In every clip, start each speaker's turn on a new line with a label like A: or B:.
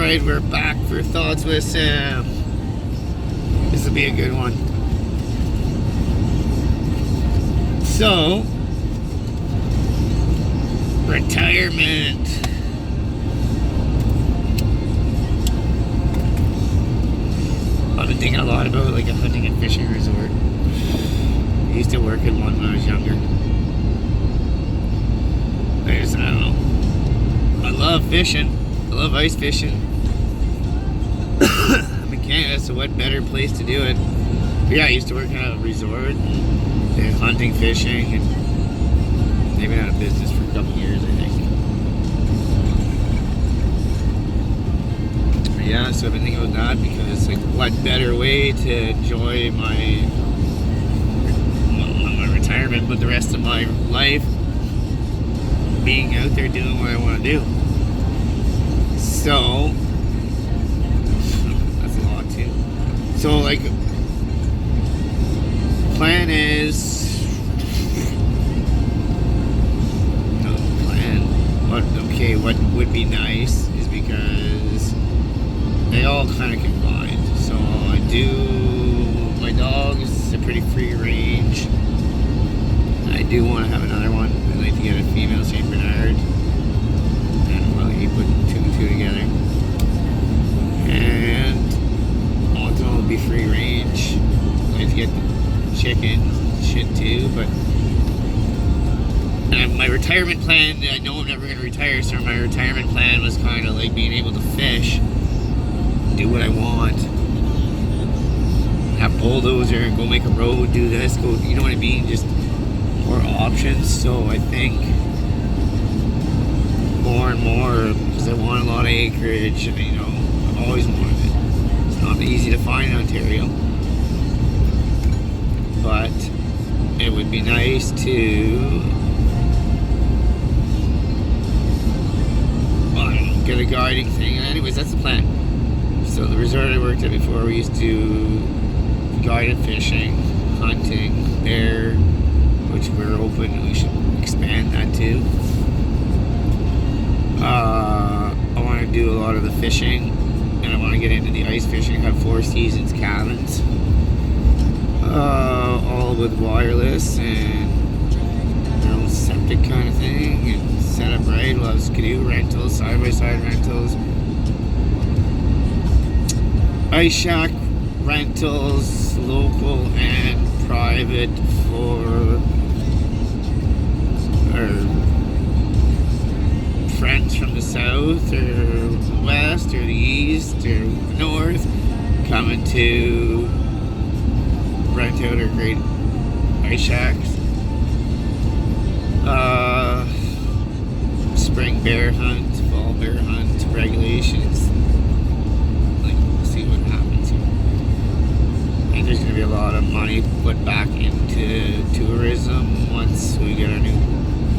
A: Alright, we're back for Thoughts with Sam. This will be a good one. So, retirement. I've been thinking a lot about like a hunting and fishing resort. I used to work in one when I was younger. I don't know. I love fishing. I love ice fishing. I'm in Canada, so what better place to do it? But yeah, I used to work at a resort and hunting, fishing, and they've been out of business for a couple of years, I think. But yeah, so I've been thinking about that because like, what better way to enjoy my retirement but the rest of my life being out there doing what I want to do. So that's a lot too. So like, plan is what would be nice is because they all kind of combined. So my dog is a pretty free range. I do want to have another one. I'd like to get a female St. Bernard. And well, you put two and two together. And also it'll be free range. I'd like to get the chicken shit too, but my retirement plan, I know I'm never going to retire, so my retirement plan was kind of like being able to fish, do what I want, have bulldozer, go make a road, do this, go, you know what I mean, just more options. So I think more and more, because I want a lot of acreage, and you know, I've always wanted it. It's not easy to find in Ontario, but it would be nice to get a guiding thing. Anyways, that's the plan. So the resort I worked at before, we used to guided fishing, hunting, bear, which we're open, we should expand that too. I want to do a lot of the fishing, and I want to get into the ice fishing, have Four Seasons cabins, all with wireless and their own septic kind of thing, and set up right. We'll have Skidoo rentals, side-by-side rentals, ice shack rentals, local and private for our friends from the south or west or the east or the north coming to rent out our great ice shacks. Spring bear hunt, fall bear hunt, regulations. Like, we'll see what happens here. I think there's going to be a lot of money put back into tourism once we get our new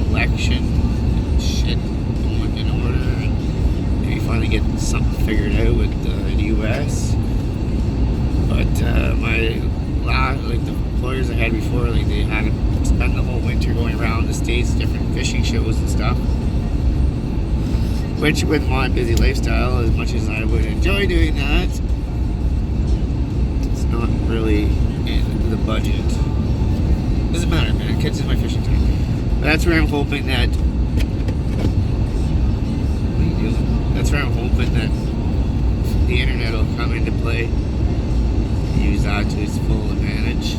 A: election and shit going in order, and maybe finally get something figured out with the U.S. But the employers I had before, like, they had to spend the whole winter going around the States, different fishing shows and stuff. Which, with my busy lifestyle, as much as I would enjoy doing that, it's not really in the budget. Doesn't matter, man. It catches my fishing time. But that's where I'm hoping that. What are you doing? That's where I'm hoping that the internet will come into play. Use that to its full advantage.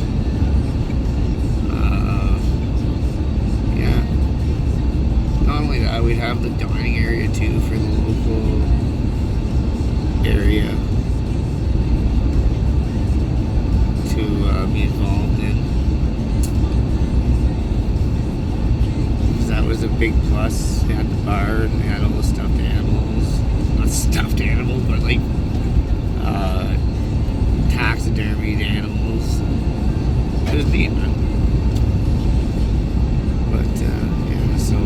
A: Yeah. Not only that, we'd have the dining area too for the local area to be involved in. Because that was a big plus. They had the bar and they had all the stuffed animals. Not stuffed animals, but like taxidermied animals. It was neat, man. But yeah, so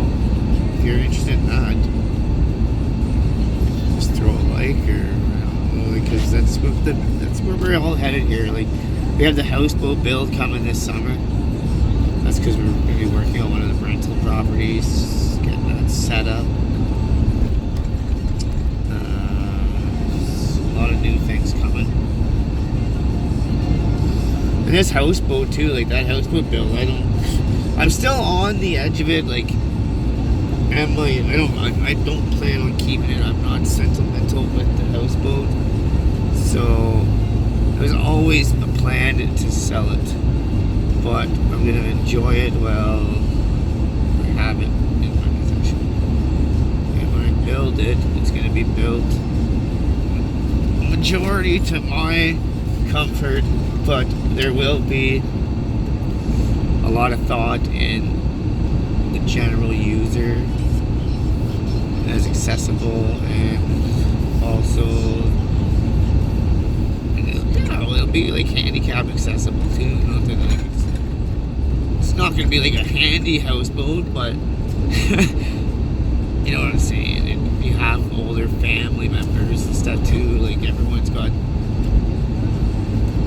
A: if you're interested in that, just throw a like, or I don't know, because that's where we're all headed here. Like, we have the houseboat build coming this summer. That's because we're going to be working on one of the rental properties, getting that set up. And this houseboat too, like that houseboat build, I'm still on the edge of it, like, I don't plan on keeping it. I'm not sentimental with the houseboat. So, it was always a plan to sell it. But I'm going to enjoy it while I have it in my possession. And when I build it, it's going to be built majority to my comfort, but there will be a lot of thought in the general user as accessible, and also it'll be like handicap accessible too. It's not going to be like a handy houseboat, but you know what I'm saying. And you have older family members and stuff too. Like everyone's got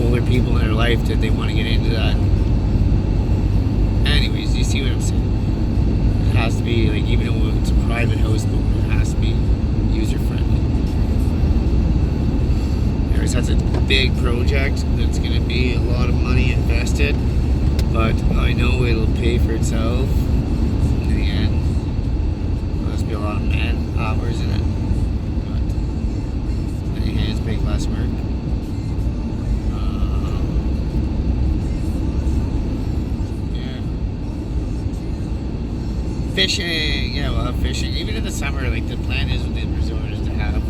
A: older people in their life that they want to get into that. Anyways, you see what I'm saying? It has to be like, even though it's a private houseboat, it has to be user friendly. Anyways, that's a big project. That's going to be a lot of money invested, but I know it'll pay for itself in the end. There must be a lot of man hours in it, but many hands make less work. Fishing, yeah, we'll have fishing. Even in the summer, like the plan is with the resort is to have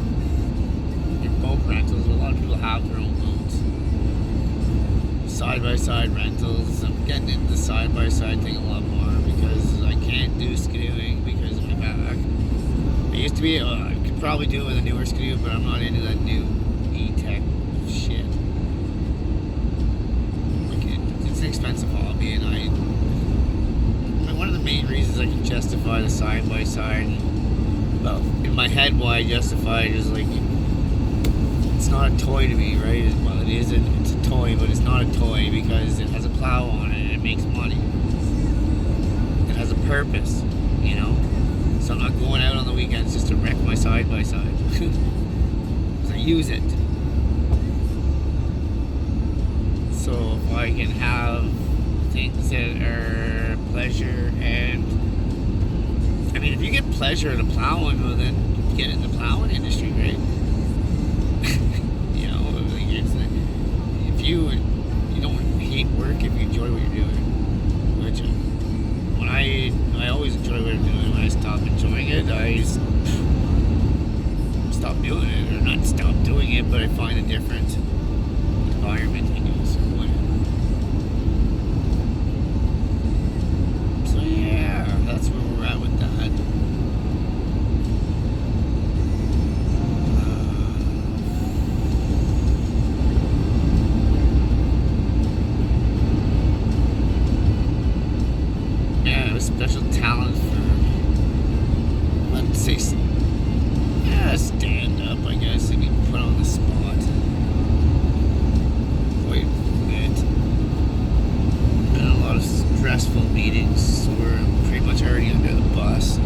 A: your boat rentals. A lot of people have their own boats. Side-by-side rentals. I'm getting into the side-by-side thing a lot more because I can't do skidooing because of my back. I used to be, I could probably do it with a newer skidoo, but I'm not into that new E-Tech shit. Like it's an expensive hobby, and one of the main reasons I can justify the side-by-side, well, in my head why I justify it is like, it's not a toy to me, right? Well, it is, it's a toy, but it's not a toy because it has a plow on it and it makes money. It has a purpose, you know? So I'm not going out on the weekends just to wreck my side-by-side. So I use it. So if I can have things that are pleasure, and I mean, if you get pleasure in a plowing, well, then get in the plowing industry, right? You know, like if you don't hate work if you enjoy what you're doing, which when I always enjoy what I'm doing. When I stop enjoying it, I stop doing it, or not stop doing it, but I find a different environment, I guess. That's where we're at with that. Yeah, a special talent for, let's say, stand up, I guess, and get put on the spot. Wait a minute. Been a lot of stressful meetings where I'm pretty much already under the bus.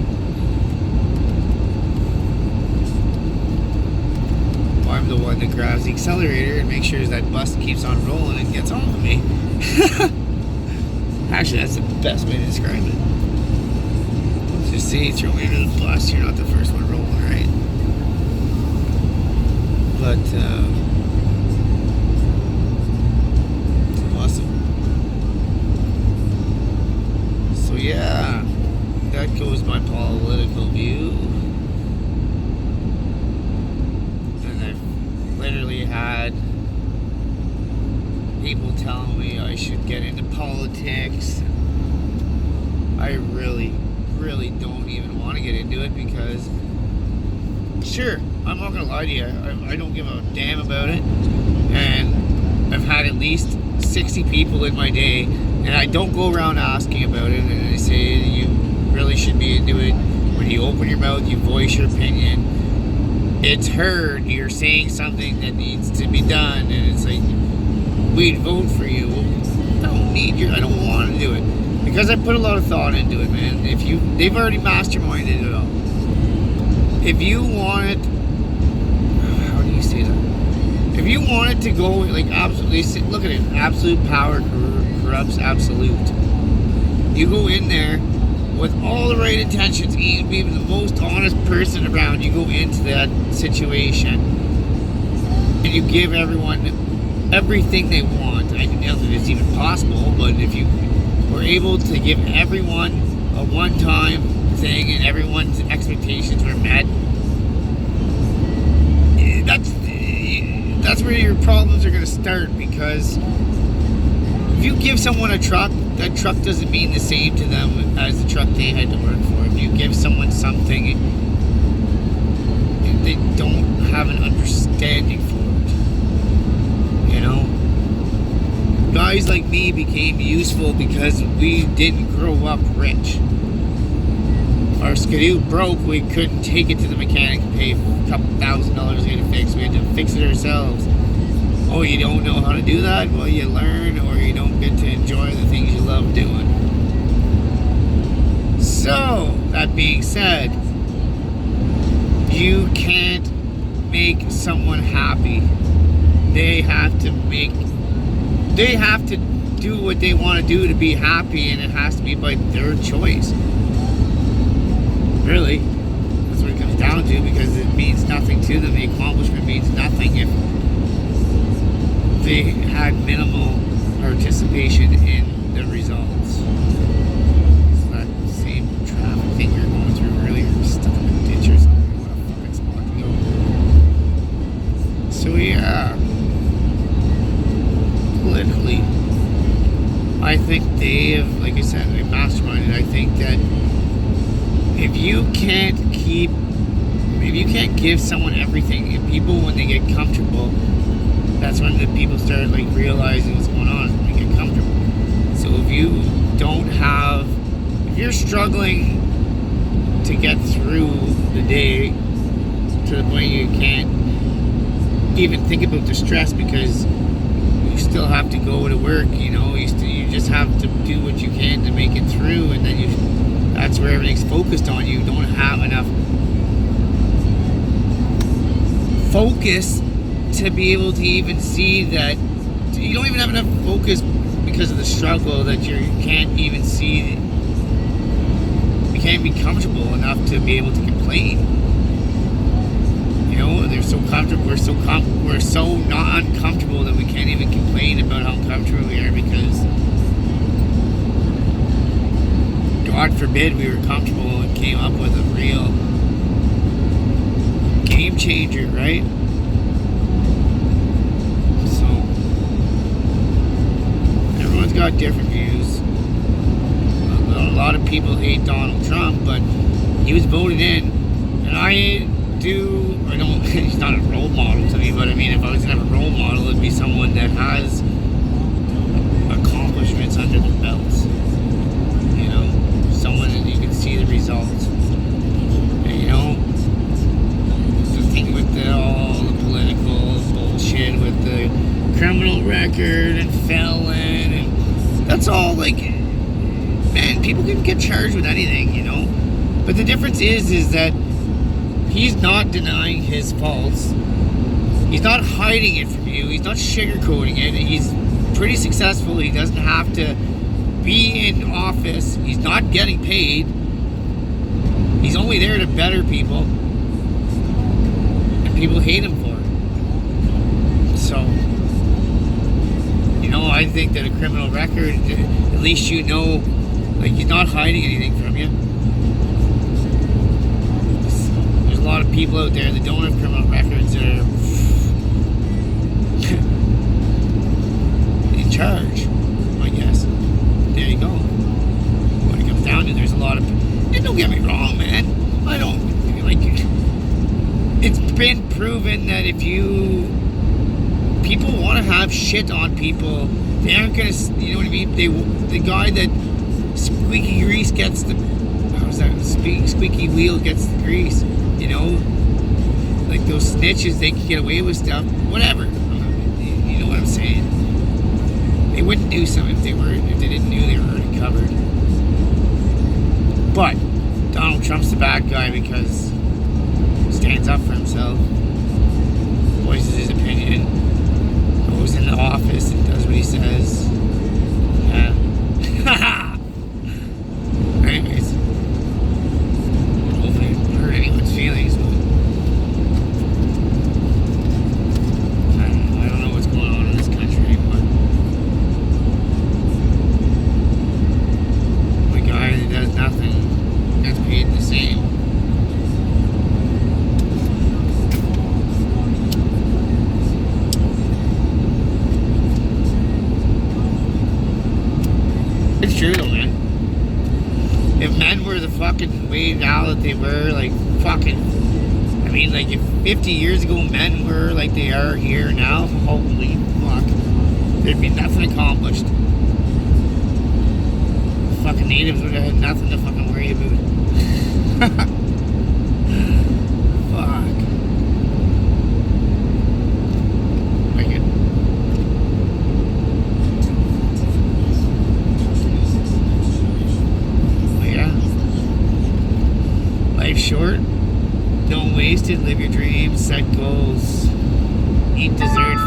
A: I'm the one that grabs the accelerator and makes sure that bus keeps on rolling and gets off of me. Actually, that's the best way to describe it. Just see, throw me under the bus, you're not the first one rolling, right? But, awesome. So yeah, that goes my political view. And I've literally had people telling me I should get into politics. I really don't even want to get into it because, sure, I'm not gonna lie to you, I don't give a damn about it, and I've had at least 60 people in my day, and I don't go around asking about it, and I say you really should be into it. When you open your mouth, you voice your opinion, it's heard, you're saying something that needs to be done, and it's like, we'd vote for you. Well, I don't want to do it because I put a lot of thought into it, man. They've already masterminded it all. If you want it, how do you say that? If you want it willing to go, like, absolutely, look at it, absolute power corrupts absolute. You go in there with all the right intentions, even the most honest person around, you go into that situation and you give everyone everything they want. I don't know if it's even possible, but if you were able to give everyone a one-time thing and everyone's expectations were met, that's where your problems are going to start. Because if you give someone a truck, that truck doesn't mean the same to them as the truck they had to work for. If you give someone something, they don't have an understanding for it. You know? Guys like me became useful because we didn't grow up rich. Our Skidoo broke, we couldn't take it to the mechanic and pay a couple $1,000 to get it fixed. We had to fix it ourselves. Oh, you don't know how to do that? Well, you learn, or you don't get to enjoy the things you love doing. So, that being said, you can't make someone happy. They have to do what they want to do to be happy, and it has to be by their choice. Really, that's what it comes down to, because it means nothing to them. The accomplishment means nothing if they had minimal participation in the results. It's that same traffic thing you're going through earlier, stuck in a ditch or something. What a fucking spot to go. So yeah, politically, I think they have, like I said, they masterminded. I think that if you can't give someone everything, and people, when they get comfortable, that's when the people start, like, realizing what's going on, when they get comfortable. So if you're struggling to get through the day to the point you can't even think about the stress because you still have to go to work, you know, you just have to do what you can to make it through, and then that's where everything's focused on. You don't have enough focus to be able to even see that. You don't even have enough focus because of the struggle that you can't even see. You can't be comfortable enough to be able to complain. You know, they're so comfortable. We're so not uncomfortable that we can't even complain about how uncomfortable we are, because God forbid we were comfortable and came up with a real game changer, right? So, everyone's got different views. A lot of people hate Donald Trump, but he was voted in, and he's not a role model to me, but I mean, if I was going to have a role model, it'd be someone that has accomplishments under their belts. You know, someone that you can see the results. And, you know, the thing with all the political bullshit with the criminal record and felon, and that's all, like, man, people can get charged with anything, you know. But the difference is that he's not denying his faults. He's not hiding it from you. He's not sugarcoating it. He's pretty successful. He doesn't have to be in office. He's not getting paid. He's only there to better people. And people hate him for it. So, you know, I think that a criminal record, at least you know, like, he's not hiding anything from you. There's a lot of people out there that don't have criminal records that are in charge, I guess. There you go. When it comes down to, there's a lot of, and don't get me wrong, man, I don't, like, it's been proven that if people want to have shit on people, they aren't gonna, you know what I mean, the guy that squeaky grease gets the, how's that, squeaky wheel gets the grease, you know, like those snitches, they can get away with stuff, whatever, you know what I'm saying. They wouldn't do something if they didn't know they were already covered. But Donald Trump's the bad guy because he stands up for himself, voices his opinion, way now that they were, like, fucking. I mean, like, if 50 years ago men were like they are here now, holy fuck. There'd be nothing accomplished. Fucking natives would have had nothing to fucking worry about. Fuck. Like it. But yeah. Life's short. Don't waste it. Live your dreams. Set goals. Eat dessert